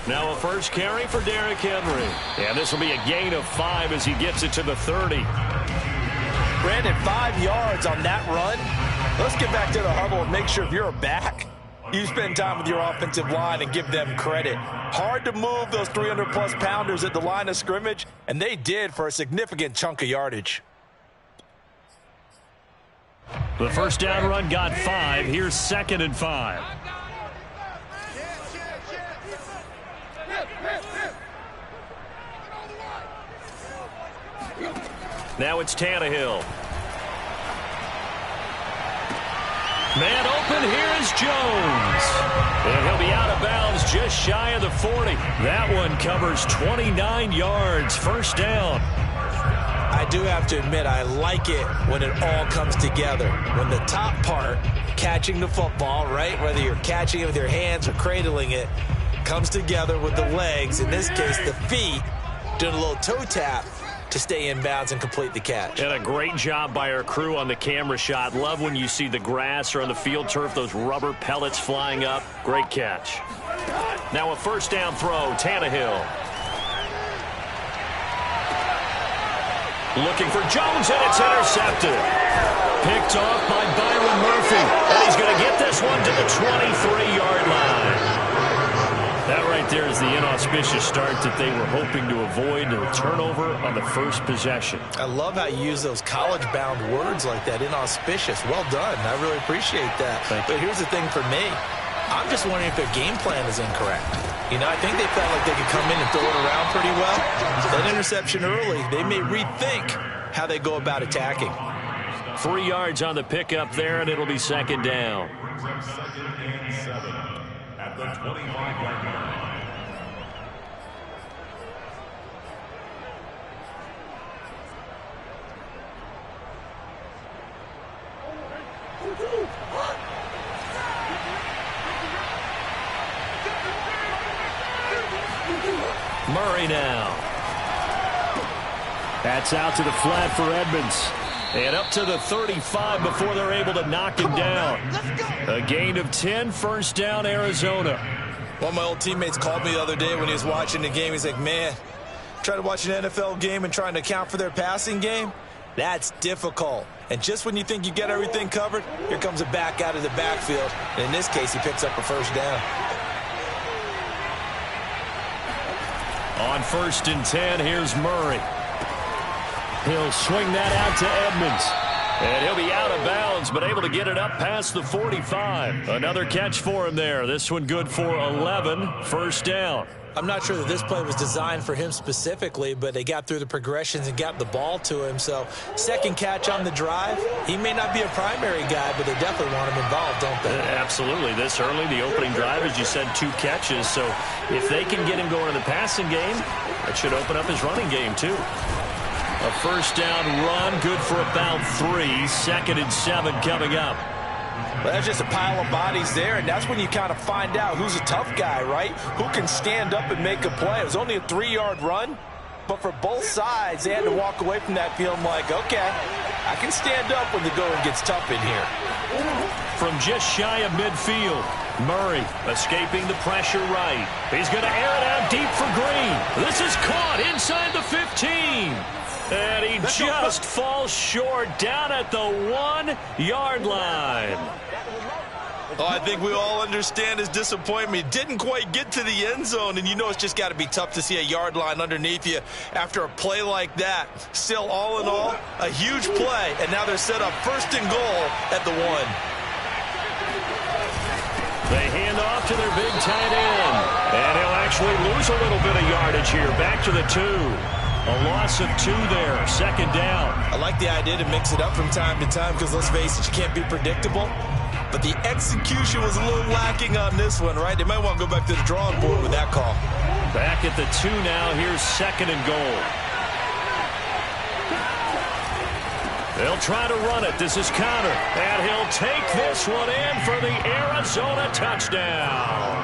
Now a first carry for Derrick Henry. And this will be a gain of 5 as he gets it to the 30. Brandon, 5 yards on that run. Let's get back to the huddle and make sure if you're a back, you spend time with your offensive line and give them credit. Hard to move those 300-plus pounders at the line of scrimmage, and they did for a significant chunk of yardage. The first down run got 5. Here's 2nd and 5. Now it's Tannehill. Man open, here is Jones. And he'll be out of bounds just shy of the 40. That one covers 29 yards, first down. I do have to admit, I like it when it all comes together. When the top part, catching the football, right, whether you're catching it with your hands or cradling it, comes together with the legs, in this case the feet, doing a little toe tap to stay in bounds and complete the catch. And a great job by our crew on the camera shot. Love when you see the grass or on the field turf, those rubber pellets flying up. Great catch. Now a first down throw, Tannehill. Looking for Jones, and it's intercepted. Picked off by Byron Murphy. And he's going to get this one to the 23-yard line. That right there is the inauspicious start that they were hoping to avoid, a turnover on the first possession. I love how you use those college-bound words like that, inauspicious. Well done. I really appreciate that. But here's the thing for me. I'm just wondering if their game plan is incorrect. You know, I think they felt like they could come in and throw it around pretty well. That interception early, they may rethink how they go about attacking. 3 yards on the pickup there, and it'll be 2nd down. Second and 7 at the 25-yard line. Murray now. That's out to the flat for Edmonds. And up to the 35 before they're able to knock him down. A gain of 10, first down, Arizona. One of my old teammates called me the other day when he was watching the game. He's like, man, trying to watch an NFL game and trying to account for their passing game? That's difficult. And just when you think you get everything covered, here comes a back out of the backfield. And in this case, he picks up a first down. On 1st and 10, here's Murray. He'll swing that out to Edmonds. And he'll be out of bounds, but able to get it up past the 45. Another catch for him there. This one good for 11, first down. I'm not sure that this play was designed for him specifically, but they got through the progressions and got the ball to him. So, second catch on the drive. He may not be a primary guy, but they definitely want him involved, don't they? Absolutely. This early, the opening drive, as you said, 2 catches. So, if they can get him going in the passing game, that should open up his running game, too. A first down run, good for about 3. 2nd and 7 coming up. Well, that's just a pile of bodies there, and that's when you kind of find out who's a tough guy, right? Who can stand up and make a play. It was only a 3-yard run, but for both sides, they had to walk away from that feeling like, okay, I can stand up when the going gets tough in here. From just shy of midfield, Murray escaping the pressure right. He's going to air it out deep for Green. This is caught inside the 15. And he just falls short down at the 1-yard line. Oh, I think we all understand his disappointment. He didn't quite get to the end zone, and you know it's just got to be tough to see a yard line underneath you after a play like that. Still, all in all, a huge play, and now they're set up 1st and goal at the 1. They hand off to their big tight end, and he'll actually lose a little bit of yardage here. Back to the 2. A loss of 2 there, 2nd down. I like the idea to mix it up from time to time because, let's face it, you can't be predictable. But the execution was a little lacking on this one, right? They might want to go back to the drawing board with that call. Back at the 2 now. Here's 2nd and goal. They'll try to run it. This is Conner. And he'll take this one in for the Arizona touchdown.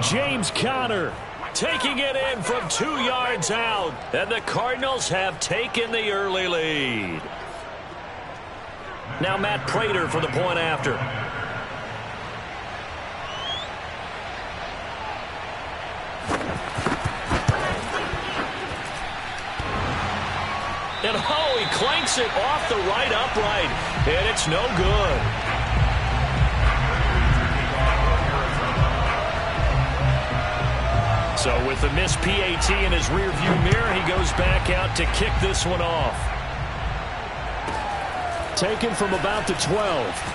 James Conner taking it in from 2 yards out. And the Cardinals have taken the early lead. Now Matt Prater for the point after. hits it off the right upright, and it's no good. So with the missed PAT in his rearview mirror, he goes back out to kick this one off. Taken from about the 12.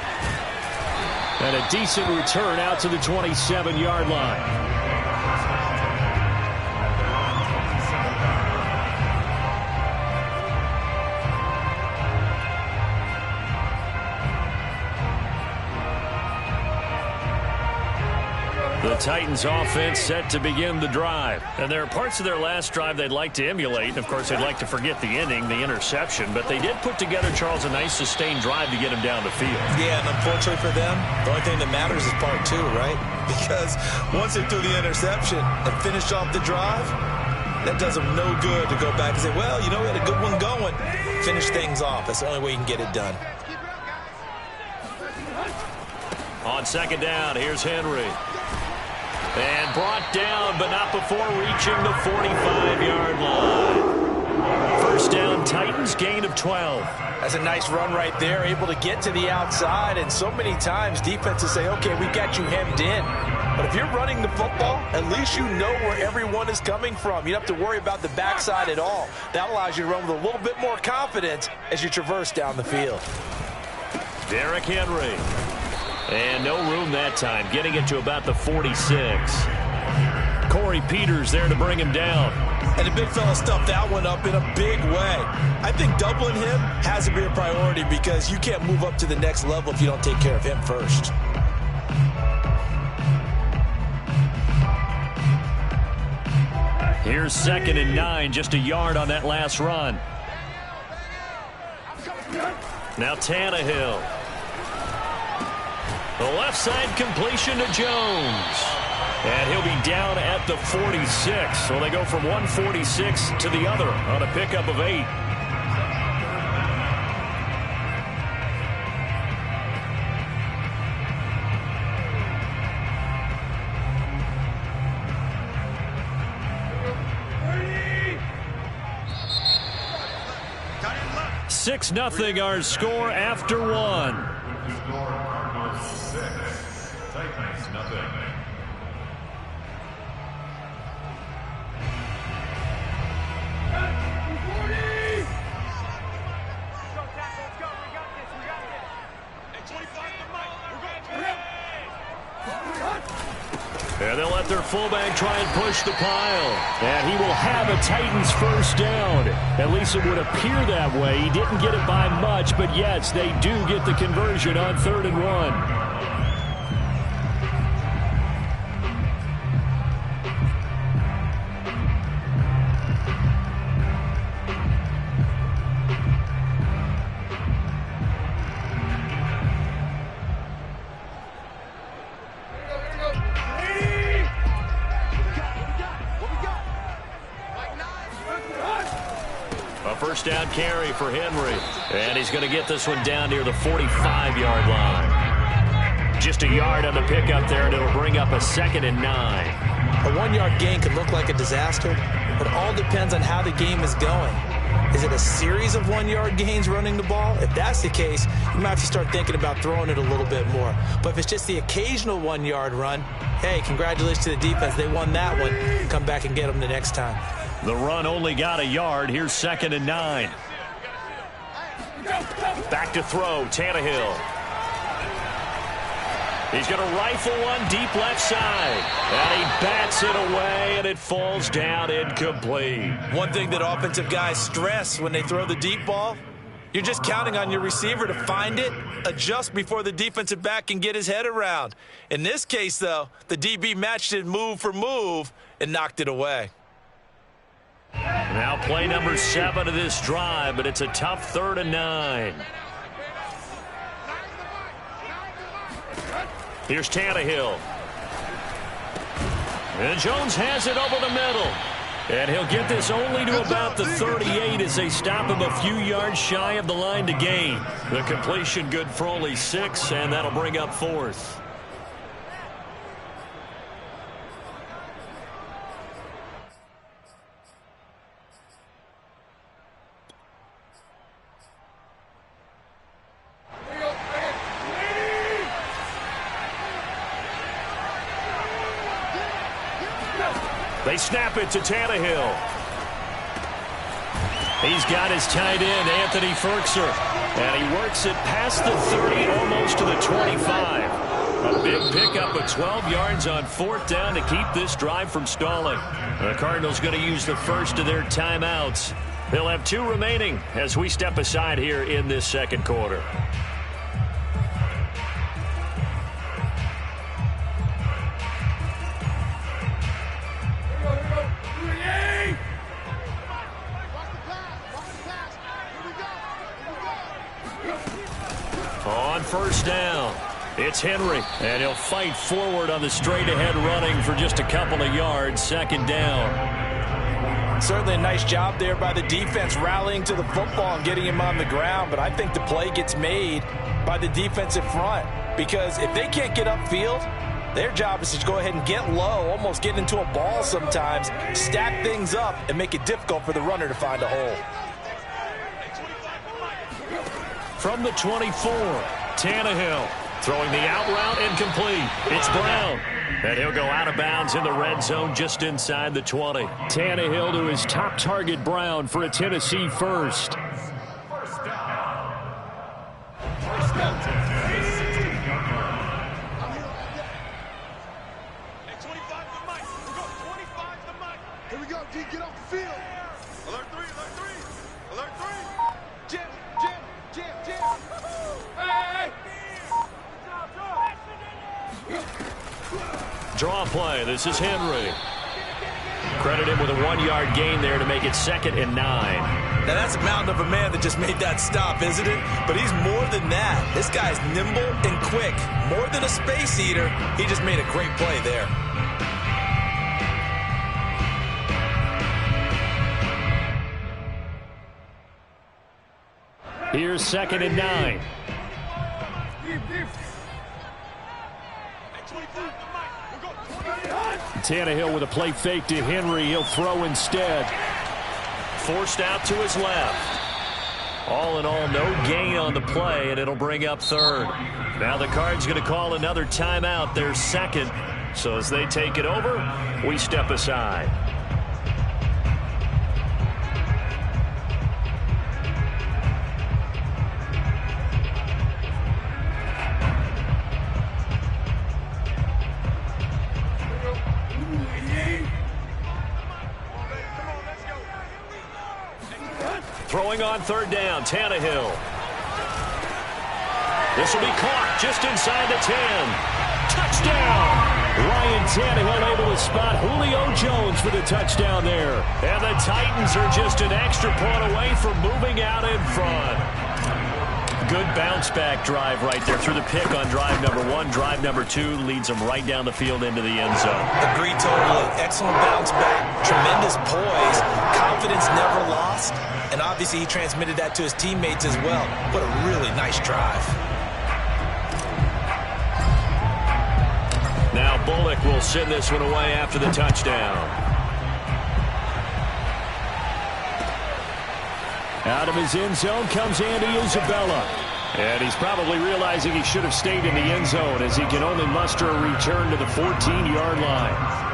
And a decent return out to the 27-yard line. The Titans offense set to begin the drive. And there are parts of their last drive they'd like to emulate. Of course, they'd like to forget the ending, the interception. But they did put together, Charles, a nice sustained drive to get him down the field. Yeah, and unfortunately for them, the only thing that matters is part two, right? Because once they threw the interception and finished off the drive, that does them no good to go back and say, well, you know, we had a good one going. Finish things off. That's the only way you can get it done. On second down, here's Henry. And brought down, but not before reaching the 45-yard line. First down, Titans, gain of 12. That's a nice run right there, able to get to the outside. And so many times defenses say, okay, we got you hemmed in. But if you're running the football, at least you know where everyone is coming from. You don't have to worry about the backside at all. That allows you to run with a little bit more confidence as you traverse down the field. Derrick Henry. And no room that time, getting it to about the 46. Corey Peters there to bring him down. And the big fella stuffed that one up in a big way. I think doubling him has to be a priority because you can't move up to the next level if you don't take care of him first. Here's 2nd and 9, just a yard on that last run. Now Tannehill. The left side completion to Jones. And he'll be down at the 46. So they go from 146 to the other on a pickup of 8. Six nothing our score after one. And they'll let their fullback try and push the pile. And he will have a Titans first down. At least it would appear that way. He didn't get it by much, but yes, they do get the conversion on 3rd and 1. First down carry for Henry. And he's going to get this one down near the 45-yard line. Just a yard on the pickup there, and it'll bring up a 2nd and 9. A 1-yard gain can look like a disaster, but it all depends on how the game is going. Is it a series of 1-yard gains running the ball? If that's the case, you might have to start thinking about throwing it a little bit more. But if it's just the occasional 1-yard run, hey, congratulations to the defense. They won that one. Come back and get them the next time. The run only got a yard. Here's 2nd and 9. Back to throw, Tannehill. He's going to rifle one deep left side. And he bats it away, and it falls down incomplete. One thing that offensive guys stress when they throw the deep ball, you're just counting on your receiver to find it, adjust before the defensive back can get his head around. In this case, though, the DB matched it move for move and knocked it away. Now play number 7 of this drive, but it's a tough 3rd and 9. Here's Tannehill. And Jones has it over the middle. And he'll get this only to about the 38 as they stop him a few yards shy of the line to gain. The completion good for only 6, and that'll bring up 4th. They snap it to Tannehill. He's got his tight end, Anthony Firkser. And he works it past the 30, almost to the 25. A big pickup of 12 yards on 4th down to keep this drive from stalling. The Cardinals going to use the first of their timeouts. They'll have 2 remaining as we step aside here in this second quarter. On 1st down, it's Henry, and he'll fight forward on the straight-ahead running for just a couple of yards. 2nd down. Certainly a nice job there by the defense rallying to the football and getting him on the ground, but I think the play gets made by the defensive front because if they can't get upfield, their job is to go ahead and get low, almost get into a ball sometimes, stack things up, and make it difficult for the runner to find a hole. From the 24, Tannehill throwing the out route incomplete. It's Brown. And he'll go out of bounds in the red zone just inside the 20. Tannehill to his top target, Brown, for a Tennessee first. First down. Here we go, D, get off the field. Alert 3, alert 3. Alert 3. Jam. Hey! Draw play. This is Henry. Credit him with a 1-yard gain there to make it 2nd and 9. Now that's a mountain of a man that just made that stop, isn't it? But he's more than that. This guy's nimble and quick. More than a space eater. He just made a great play there. Here's 2nd and 9. Tannehill with a play fake to Henry. He'll throw instead. Forced out to his left. All in all, no gain on the play, and it'll bring up 3rd. Now the Cards going to call another timeout, their 2nd. So as they take it over, we step aside. Throwing on 3rd down, Tannehill. This will be caught just inside the 10. Touchdown! Ryan Tannehill able to spot Julio Jones for the touchdown there. And the Titans are just an extra point away from moving out in front. Good bounce-back drive right there through the pick on drive number 1. Drive number 2 leads them right down the field into the end zone. Agreed totally. Excellent bounce-back. Tremendous poise. Confidence never lost. And obviously he transmitted that to his teammates as well. What a really nice drive. Now Bullock will send this one away after the touchdown. Out of his end zone comes Andy Isabella. And he's probably realizing he should have stayed in the end zone as he can only muster a return to the 14-yard line.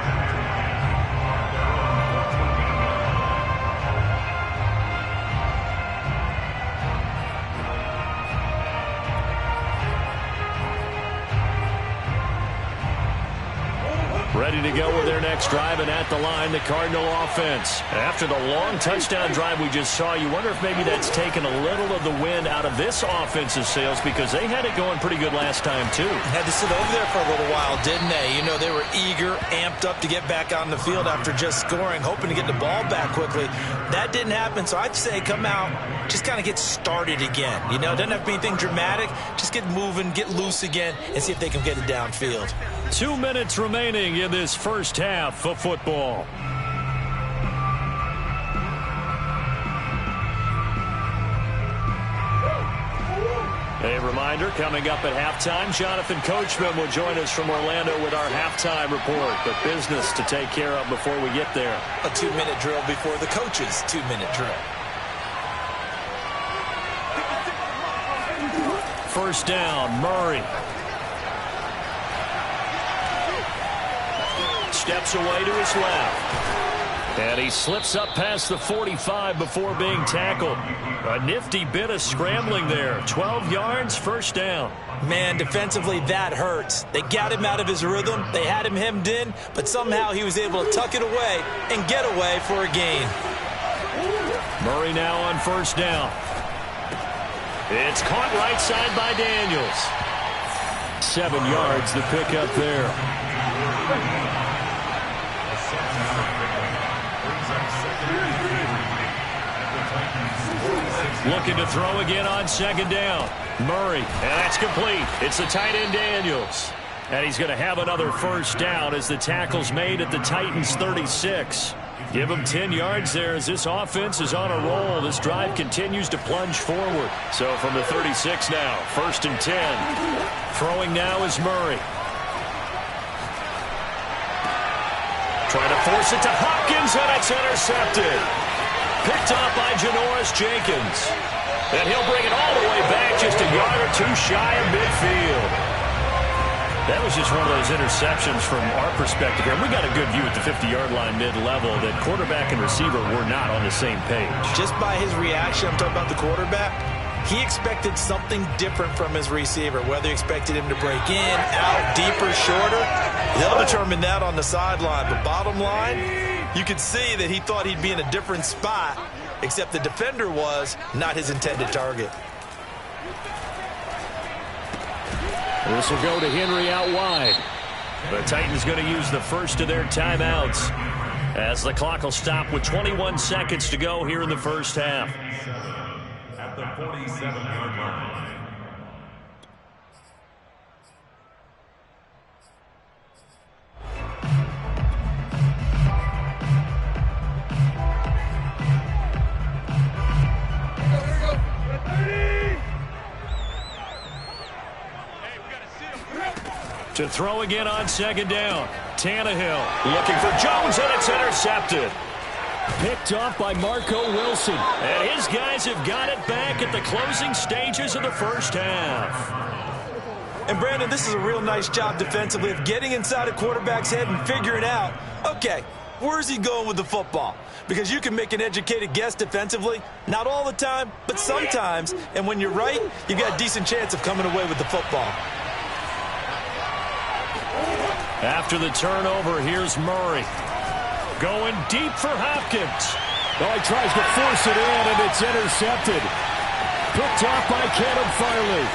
Ready to go with their next drive, and at the line, the Cardinal offense. After the long touchdown drive we just saw, you wonder if maybe that's taken a little of the wind out of this offensive sails because they had it going pretty good last time, too. Had to sit over there for a little while, didn't they? You know, they were eager, amped up to get back on the field after just scoring, hoping to get the ball back quickly. That didn't happen, so I'd say come out, just kind of get started again. You know, it doesn't have to be anything dramatic. Just get moving, get loose again, and see if they can get it downfield. 2 minutes remaining in this first half of football. A reminder, coming up at halftime, Jonathan Coachman will join us from Orlando with our halftime report. But business to take care of before we get there. A 2-minute drill before the coach's 2-minute drill. First down, Murray. steps away to his left. And he slips up past the 45 before being tackled. A nifty bit of scrambling there. 12 yards, first down. Man, defensively, that hurts. They got him out of his rhythm. They had him hemmed in, but somehow he was able to tuck it away and get away for a gain. Murray now on first down. It's caught right side by Daniels. 7 yards, the pickup there. Looking to throw again on second down. Murray, and that's complete. It's the tight end Daniels. And he's going to have another first down as the tackle's made at the Titans' 36. Give him 10 yards there as this offense is on a roll. This drive continues to plunge forward. So from the 36 now, first and 10. Throwing now is Murray. Trying to force it to Hopkins, and it's intercepted. Picked up by Janoris Jenkins. And he'll bring it all the way back just a yard or two shy of midfield. That was just one of those interceptions from our perspective here. And we got a good view at the 50-yard line mid-level that quarterback and receiver were not on the same page. Just by his reaction, I'm talking about the quarterback, he expected something different from his receiver, whether he expected him to break in, out, deeper, shorter. They'll determine that on the sideline. But bottom line, you could see that he thought he'd be in a different spot, except the defender was not his intended target. This will go to Henry out wide. The Titans going to use the first of their timeouts as the clock will stop with 21 seconds to go here in the first half. At the 47-yard line. To throw again on second down. Tannehill looking for Jones, and it's intercepted. Picked off by Marco Wilson. And his guys have got it back at the closing stages of the first half. And Brandon, this is a real nice job defensively of getting inside a quarterback's head and figuring out, okay, where's he going with the football? Because you can make an educated guess defensively, not all the time, but sometimes. And when you're right, you've got a decent chance of coming away with the football. After the turnover, here's Murray. Going deep for Hopkins. Oh, he tries to force it in, and it's intercepted. Picked off by Caleb Farley.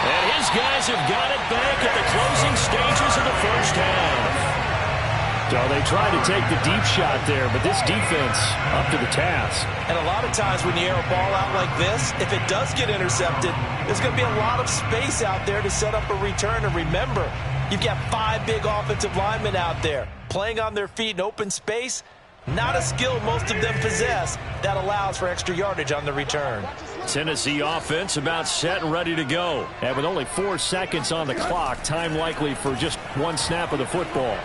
And his guys have got it back at the closing stages of the first half. So they tried to take the deep shot there, but this defense up to the task. And a lot of times when you air a ball out like this, if it does get intercepted, there's going to be a lot of space out there to set up a return. And remember, you've got 5 big offensive linemen out there playing on their feet in open space. Not a skill most of them possess that allows for extra yardage on the return. Tennessee offense about set and ready to go. And with only 4 seconds on the clock, time likely for just one snap of the football.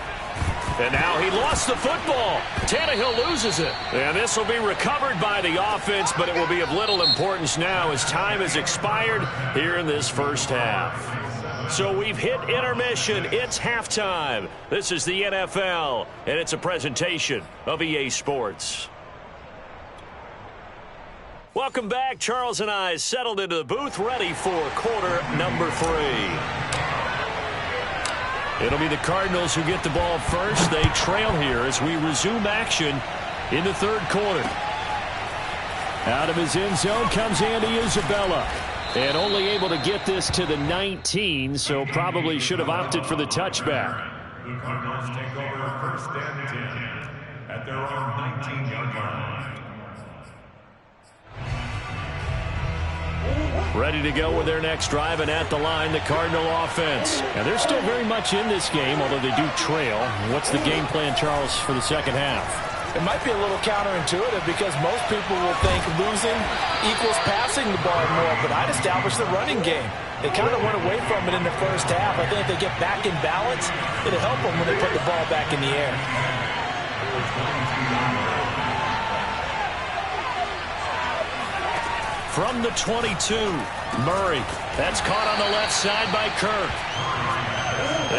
And now he lost the football. Tannehill loses it. And this will be recovered by the offense, but it will be of little importance now as time has expired here in this first half. So we've hit intermission. It's halftime. This is the NFL, and it's a presentation of EA Sports. Welcome back. Charles and I settled into the booth, ready for quarter number 3. It'll be the Cardinals who get the ball first. They trail here as we resume action in the third quarter. Out of his end zone comes Andy Isabella. And only able to get this to the 19, so probably should have opted for the touchback. The Cardinals take over first and 10 at their own 19-yard line. Ready to go with their next drive, and at the line, the Cardinal offense. And they're still very much in this game, although they do trail. What's the game plan, Charles, for the second half? It might be a little counterintuitive because most people will think losing equals passing the ball more, but I'd establish the running game. They kind of went away from it in the first half. I think if they get back in balance, it'll help them when they put the ball back in the air. From the 22, Murray. That's caught on the left side by Kirk.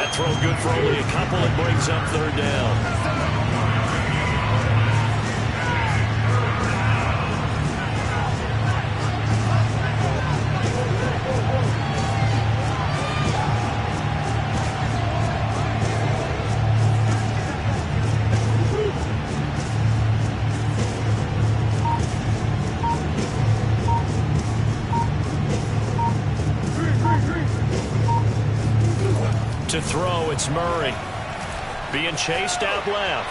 That throw good for only a couple and brings up third down. To throw, it's Murray. Being chased out left.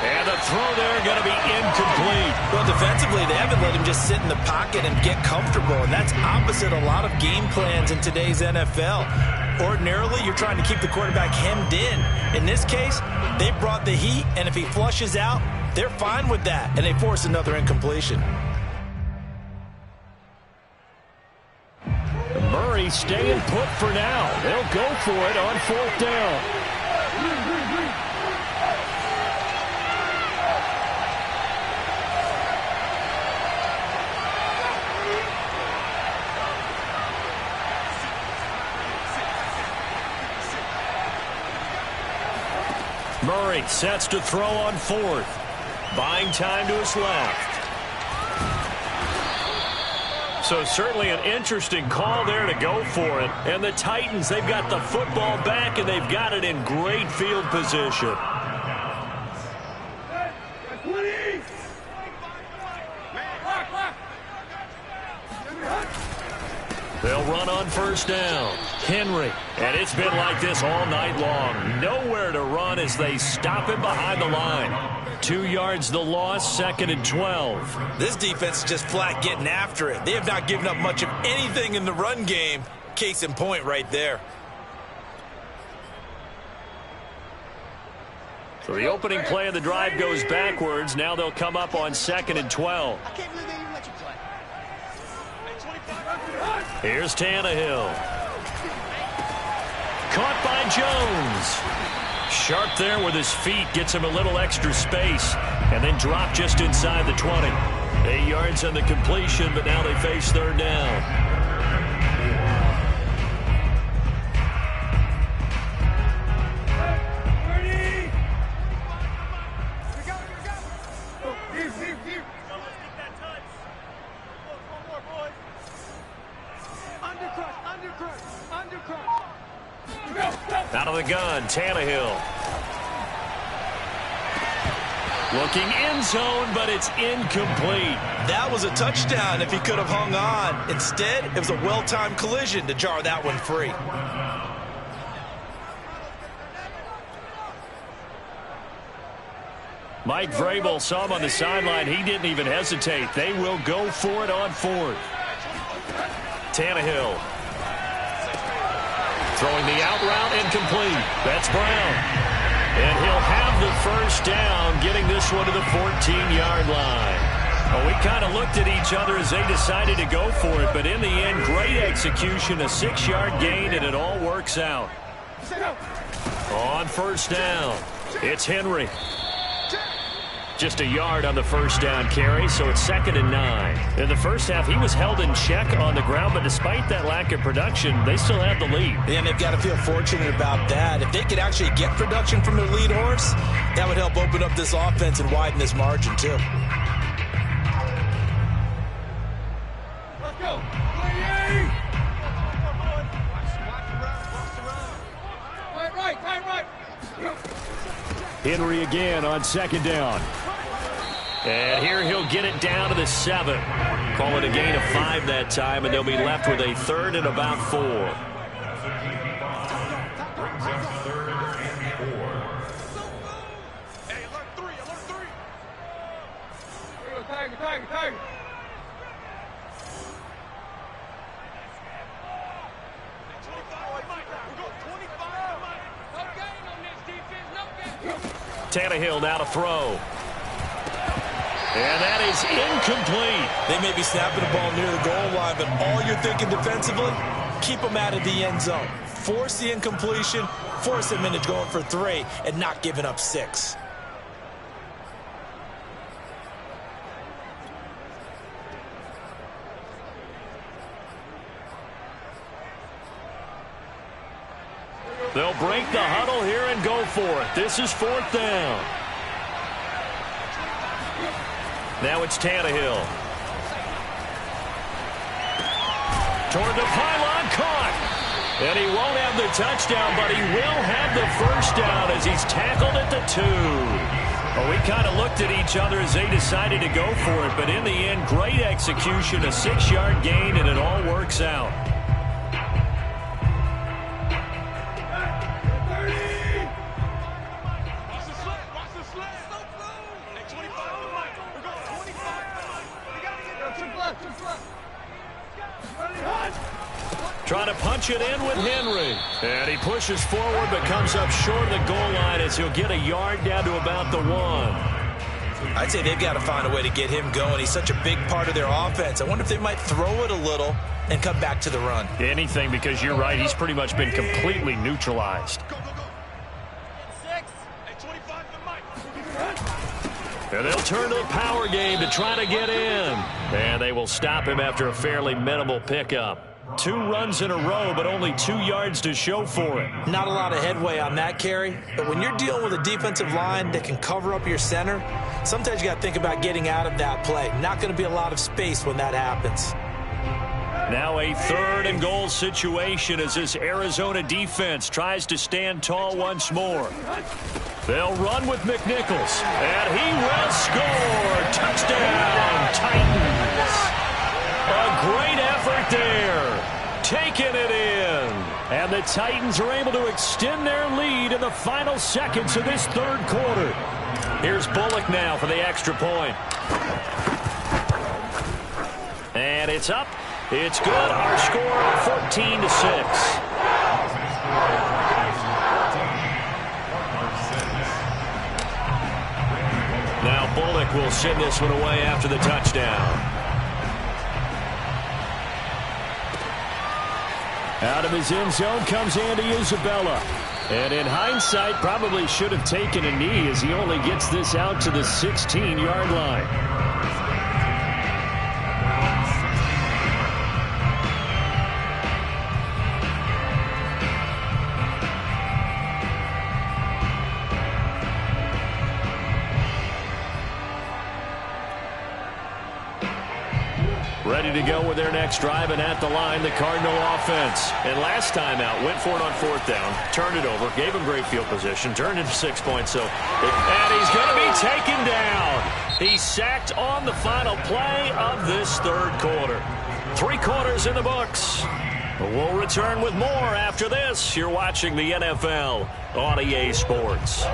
And the throw there going to be incomplete. Well, defensively, they haven't let him just sit in the pocket and get comfortable, and that's opposite a lot of game plans in today's NFL. Ordinarily, you're trying to keep the quarterback hemmed in. In this case, they brought the heat, and if he flushes out, they're fine with that, and they force another incompletion. Murray staying put for now. They'll go for it on fourth down. Murray sets to throw on fourth. Buying time to his left. So certainly an interesting call there to go for it. And the Titans, they've got the football back, and they've got it in great field position. They'll run on first down. Henry. And it's been like this all night long. Nowhere to run as they stop him behind the line. 2 yards the loss, 2nd and 12. This defense is just flat getting after it. They have not given up much of anything in the run game. Case in point right there. So the opening play of the drive goes backwards. Now they'll come up on 2nd and 12. I can't believe they even let you play. Here's Tannehill. Caught by Jones. Sharp there with his feet. Gets him a little extra space. And then dropped just inside the 20. 8 yards on the completion, but now they face third down. Out of the gun, Tannehill. Looking end zone, but it's incomplete. That was a touchdown if he could have hung on. Instead, it was a well-timed collision to jar that one free. Mike Vrabel saw him on the sideline. He didn't even hesitate. They will go for it on fourth. Tannehill. Throwing the out route incomplete. That's Brown. And he'll have the first down, getting this one to the 14-yard line. Well, we kind of looked at each other as they decided to go for it, but in the end, great execution, a 6-yard gain, and it all works out. On first down, it's Henry. Just a yard on the first down carry, so it's 2nd and 9. In the first half, he was held in check on the ground, but despite that lack of production, they still have the lead. And they've got to feel fortunate about that. If they could actually get production from their lead horse, that would help open up this offense and widen this margin, too. Let's go. Right. Henry again on 2nd down. And here he'll get it down to the 7. Call it a gain of 5 that time, and they'll be left with a 3rd and about 4. Hey, alert 3. Tiger. Tannehill now to throw. And that is incomplete. They may be snapping the ball near the goal line, but all you're thinking defensively, keep them out of the end zone. Force the incompletion, force them into going for 3, and not giving up 6. They'll break the huddle here and go for it. This is 4th down. Now it's Tannehill. Toward the pylon, caught. And he won't have the touchdown, but he will have the first down as he's tackled at the 2. Well, we kind of looked at each other as they decided to go for it, but in the end, great execution, a 6-yard gain, and it all works out. Trying to punch it in with Henry. And he pushes forward but comes up short of the goal line as he'll get a yard down to about the 1. I'd say they've got to find a way to get him going. He's such a big part of their offense. I wonder if they might throw it a little and come back to the run. Anything, because you're right. He's pretty much been completely neutralized. And they'll turn to the power game to try to get in. And they will stop him after a fairly minimal pickup. 2 runs in a row, but only 2 yards to show for it. Not a lot of headway on that carry, but when you're dealing with a defensive line that can cover up your center, sometimes you got to think about getting out of that play. Not going to be a lot of space when that happens. Now a 3rd and goal situation as this Arizona defense tries to stand tall once more. They'll run with McNichols, and he will score. Touchdown, Titans. A great effort there. Taking it in. And the Titans are able to extend their lead in the final seconds of this 3rd quarter. Here's Bullock now for the extra point. And it's up. It's good. Our score 14-6. Now Bullock will send this one away after the touchdown. Out of his end zone comes Andy Isabella. And in hindsight, probably should have taken a knee as he only gets this out to the 16-yard line. Ready to go with their next drive, and at the line, the Cardinal offense. And last time out, went for it on 4th down, turned it over, gave him great field position, turned into 6 points. And he's going to be taken down. He's sacked on the final play of this 3rd quarter. 3 quarters in the books. We'll return with more after this. You're watching the NFL on EA Sports.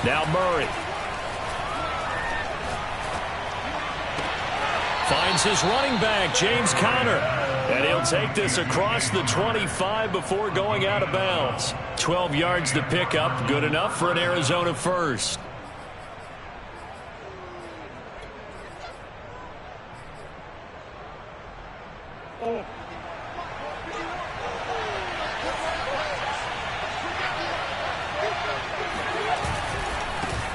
Now Murray. Finds his running back, James Conner. And he'll take this across the 25 before going out of bounds. 12 yards to pick up. Good enough for an Arizona first.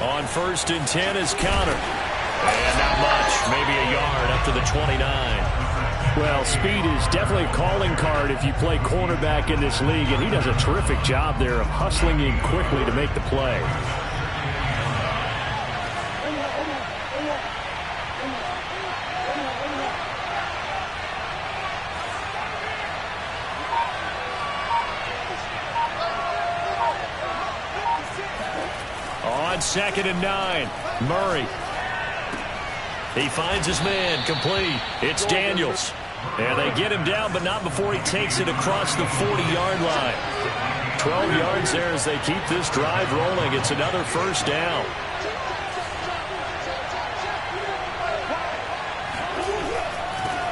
On 1st and 10 is Conner. And not much, maybe a yard up to the 29. Well, speed is definitely a calling card if you play cornerback in this league, and he does a terrific job there of hustling in quickly to make the play. On 2nd and 9, Murray. He finds his man, complete. It's Daniels. And they get him down, but not before he takes it across the 40-yard line. 12 yards there as they keep this drive rolling. It's another first down.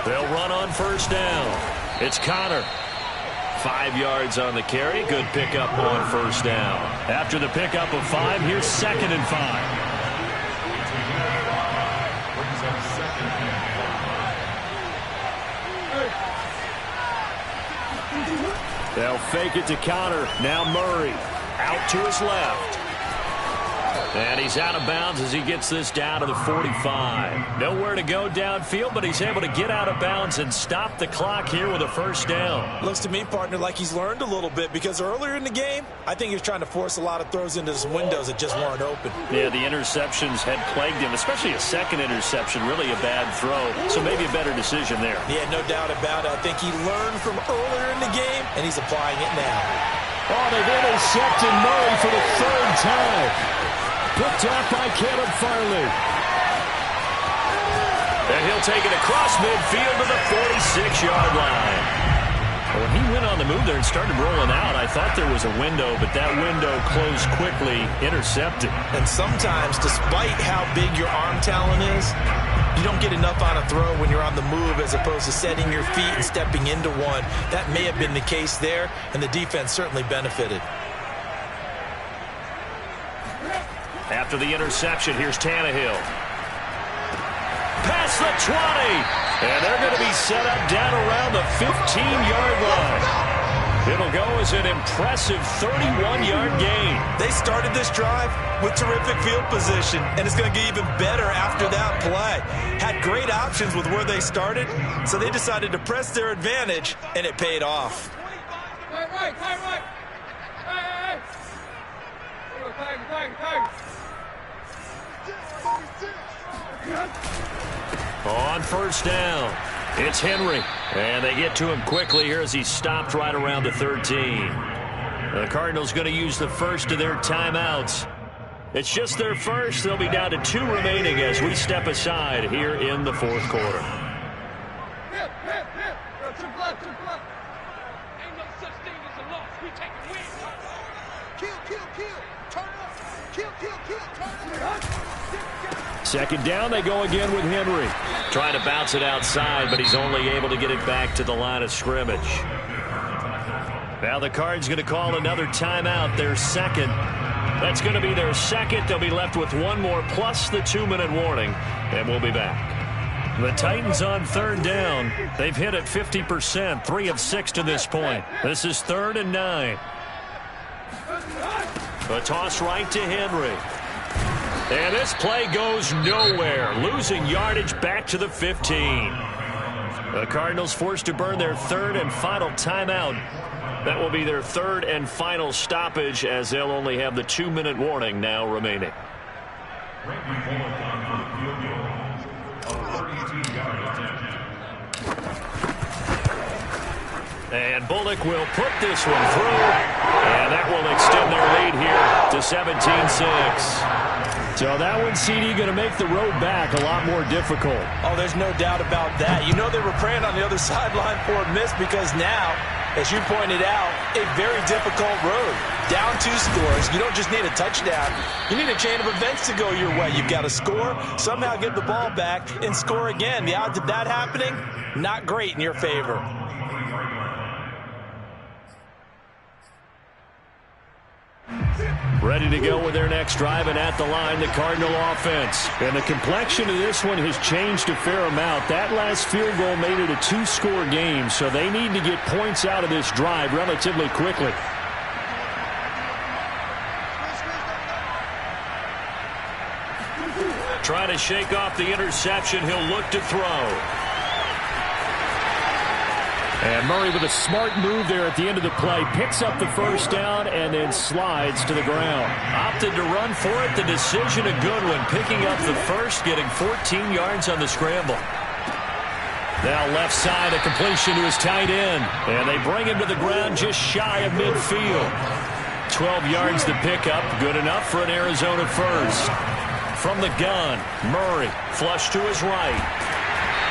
They'll run on 1st down. It's Conner. 5 yards on the carry. Good pickup on 1st down. After the pickup of 5, here's 2nd and 5. They'll fake it to Conner. Now Murray out to his left. And he's out of bounds as he gets this down to the 45. Nowhere to go downfield, but he's able to get out of bounds and stop the clock here with a first down. Looks to me, partner, like he's learned a little bit, because earlier in the game, I think he was trying to force a lot of throws into some windows that just weren't open. Yeah, the interceptions had plagued him, especially a second interception, really a bad throw. So maybe a better decision there. Yeah, no doubt about it. I think he learned from earlier in the game, and he's applying it now. Oh, they've intercepted Murray for the third time. Picked up by Caleb Farley. And he'll take it across midfield to the 46-yard line. When he went on the move there and started rolling out, I thought there was a window, but that window closed quickly, intercepted. And sometimes, despite how big your arm talent is, you don't get enough on a throw when you're on the move as opposed to setting your feet and stepping into one. That may have been the case there, and the defense certainly benefited. After the interception, here's Tannehill. Past the 20. And they're going to be set up down around the 15-yard line. It'll go as an impressive 31-yard gain. They started this drive with terrific field position, and it's going to get even better after that play. Had great options with where they started, so they decided to press their advantage, and it paid off. On first down, it's Henry. And they get to him quickly here as he stopped right around the 13. The Cardinals going to use the first of their timeouts. It's just their first. They'll be down to 2 remaining as we step aside here in the fourth quarter. Second down, they go again with Henry. Trying to bounce it outside, but he's only able to get it back to the line of scrimmage. Now the Cards going to call another timeout, their second. That's going to be their second. They'll be left with one more plus the 2-minute warning, and we'll be back. The Titans on third down. They've hit at 50%, 3 of 6 to this point. This is 3rd and 9. A toss right to Henry. And this play goes nowhere, losing yardage back to the 15. The Cardinals forced to burn their 3rd and final timeout. That will be their 3rd and final stoppage, as they'll only have the 2-minute warning now remaining. And Bullock will put this one through, and that will extend their lead here to 17-6. So that one, CD, going to make the road back a lot more difficult. Oh, there's no doubt about that. You know they were praying on the other sideline for a miss, because now, as you pointed out, a very difficult road. Down 2 scores. You don't just need a touchdown. You need a chain of events to go your way. You've got to score, somehow get the ball back, and score again. The odds of that happening, not great in your favor. Ready to go with their next drive, and at the line, the Cardinal offense. And the complexion of this one has changed a fair amount. That last field goal made it a 2-score game, so they need to get points out of this drive relatively quickly. Trying to shake off the interception. He'll look to throw. And Murray, with a smart move there at the end of the play, picks up the first down and then slides to the ground. Opted to run for it. The decision a good one, picking up the first, getting 14 yards on the scramble. Now left side, a completion to his tight end. And they bring him to the ground just shy of midfield. 12 yards to pick up. Good enough for an Arizona first. From the gun, Murray, flush to his right.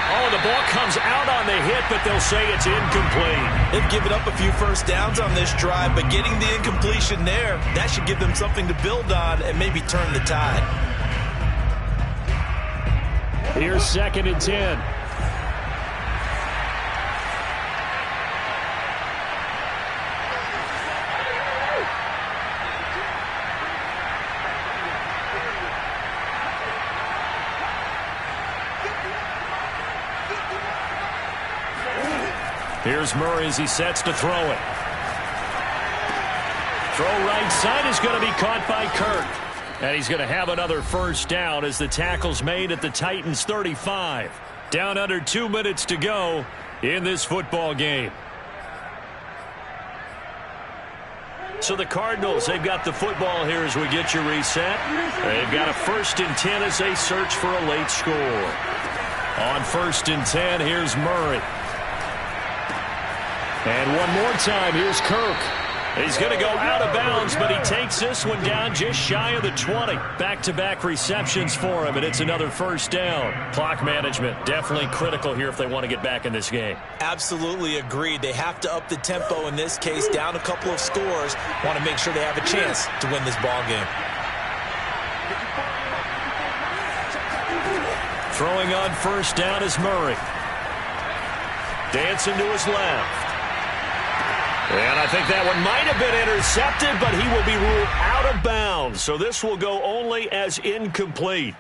Oh, the ball comes out on the hit, but they'll say it's incomplete. They've given up a few first downs on this drive, but getting the incompletion there, that should give them something to build on and maybe turn the tide. Here's 2nd and 10. Here's Murray as he sets to throw it. Throw right side is going to be caught by Kirk. And he's going to have another first down as the tackle's made at the Titans' 35. Down under 2 minutes to go in this football game. So the Cardinals, they've got the football here as we get you reset. They've got a 1st and 10 as they search for a late score. On 1st and 10, here's Murray. And one more time, here's Kirk. He's going to go out of bounds, but he takes this one down just shy of the 20. Back-to-back receptions for him, and it's another first down. Clock management definitely critical here if they want to get back in this game. Absolutely agreed. They have to up the tempo in this case, down a couple of scores. Want to make sure they have a chance to win this ball game. Throwing on first down is Murray. Dancing to his left. And I think that one might have been intercepted, but he will be ruled out of bounds. So this will go only as incomplete.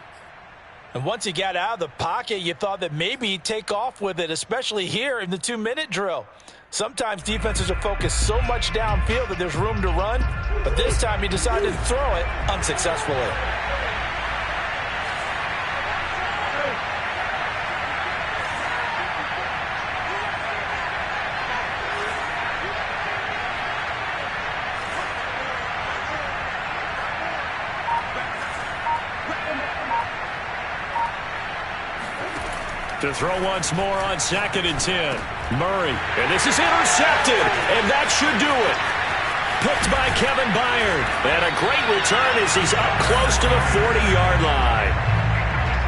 And once he got out of the pocket, you thought that maybe he'd take off with it, especially here in the 2-minute drill. Sometimes defenses are focused so much downfield that there's room to run, but this time he decided to throw it unsuccessfully. To throw once more on 2nd and 10. Murray, and this is intercepted, and that should do it. Picked by Kevin Byard. And a great return as he's up close to the 40-yard line.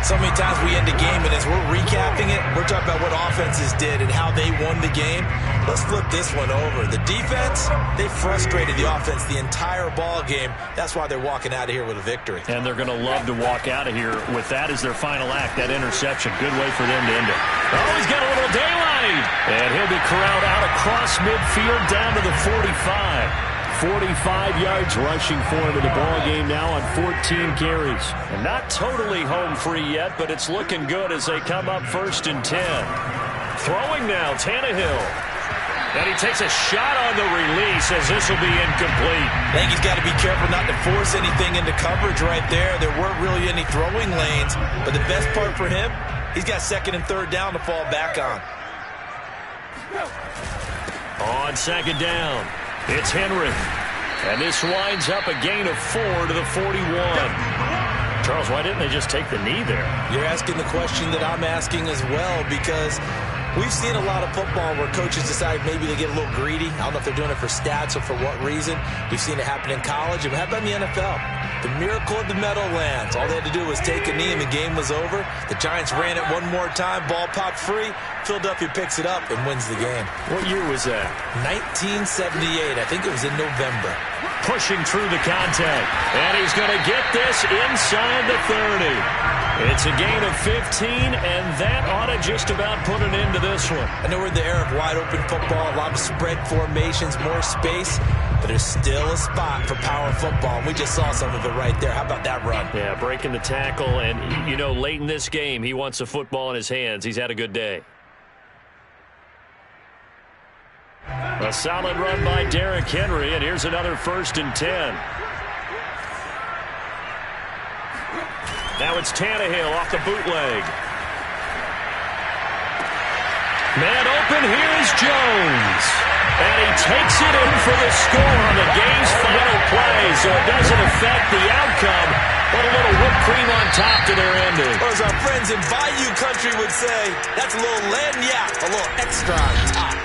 So many times we end the game, and as we're recapping it, we're talking about what offenses did and how they won the game. Let's flip this one over. The defense, they frustrated the offense the entire ball game. That's why they're walking out of here with a victory. And they're going to love to walk out of here with that as their final act, that interception. Good way for them to end it. Oh, he's got a little daylight. And he'll be corralled out across midfield down to the 45. 45 yards rushing for him in the ball game now on 14 carries. And not totally home free yet, but it's looking good as they come up 1st and 10. Throwing now, Tannehill. And he takes a shot on the release as this will be incomplete. I think he's got to be careful not to force anything into coverage right there. There weren't really any throwing lanes, but the best part for him, he's got 2nd and 3rd down to fall back on. On 2nd down, it's Henry. And this winds up a gain of 4 to the 41. Charles, why didn't they just take the knee there? You're asking the question that I'm asking as well, because we've seen a lot of football where coaches decide maybe they get a little greedy. I don't know if they're doing it for stats or for what reason. We've seen it happen in college. And how about in the NFL? The miracle of the Meadowlands. All they had to do was take a knee and the game was over. The Giants ran it one more time. Ball popped free. Philadelphia picks it up and wins the game. What year was that? 1978. I think it was in November. Pushing through the contact. And he's going to get this inside the 30. It's a gain of 15, and that ought to just about put an end to this one. I know we're in the era of wide-open football, a lot of spread formations, more space, but there's still a spot for power football, and we just saw some of it right there. How about that run? Yeah, breaking the tackle, and, you know, late in this game, he wants the football in his hands. He's had a good day. A solid run by Derrick Henry, and here's another 1st and 10. Now it's Tannehill off the bootleg. Man open, here's Jones. And he takes it in for the score on the game's final play, so it doesn't affect the outcome, but a little whipped cream on top to their ending. Or as our friends in Bayou Country would say, that's a little lagniappe, a little extra on top.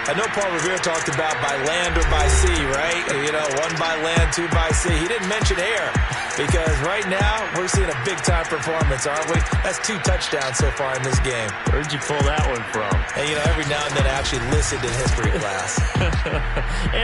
I know Paul Revere talked about by land or by sea, right? You know, 1 by land, 2 by sea. He didn't mention air because right now we're seeing a big-time performance, aren't we? That's 2 touchdowns so far in this game. Where'd you pull that one from? And, you know, every now and then I actually listened in history class. And